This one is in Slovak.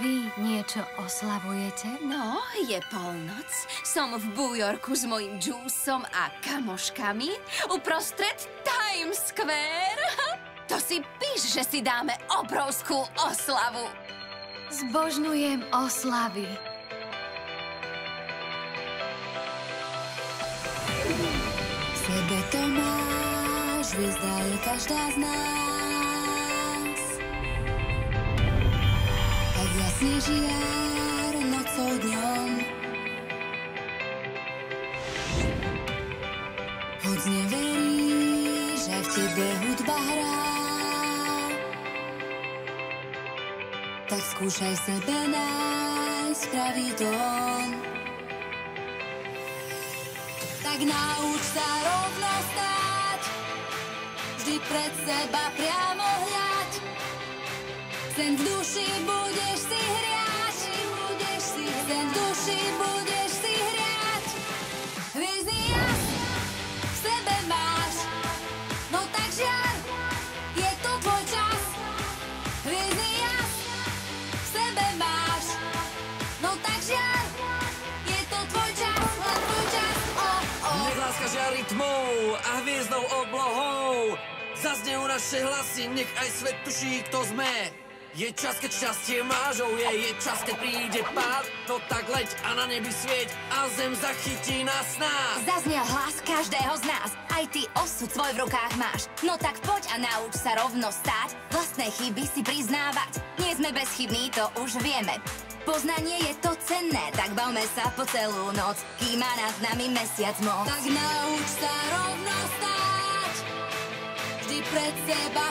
vy niečo oslavujete? No, je polnoc. Som v Bujorku s mojím džúsom a kamoškami uprostred Times Square. To si píš, že si dáme obrovskú oslavu. Zbožňujem oslavy. V sebe to máš, hviezda je každá z nás. Tak jasne žiar nocou dňom. Hoď neveríš, že v tebe hudba hrá, tak skúšaj sebe nájsť pravý tón. Tak nauč sa rovno stáť, vždy pred seba priamo hľať. Sen v duši budeš si hriať, sen v duši budeš si hriať. Hviezdny jas v sebe máš, no tak žiar, je to tvoj čas. Hviezdny jas v sebe máš, no tak žiar, je to tvoj čas, len tvoj čas. Nech láska žiari tmou a hviezdnou oblohou. Zaznejú naše hlasy, nech aj svet tuší, kto sme. Je čas, keď šťastie mážou je čas, keď príde pád. No tak leď a na nebi svieť a zem zachytí nás nás. Zaznel hlas každého z nás, aj ty osud svoj v rukách máš. No tak poď a nauč sa rovno stáť, vlastné chyby si priznávať. Nie sme bezchybní, to už vieme. Poznanie je to cenné, tak bavme sa po celú noc, kým má nad nami mesiac moc. Tak nauč sa rovno stáť, vždy pred seba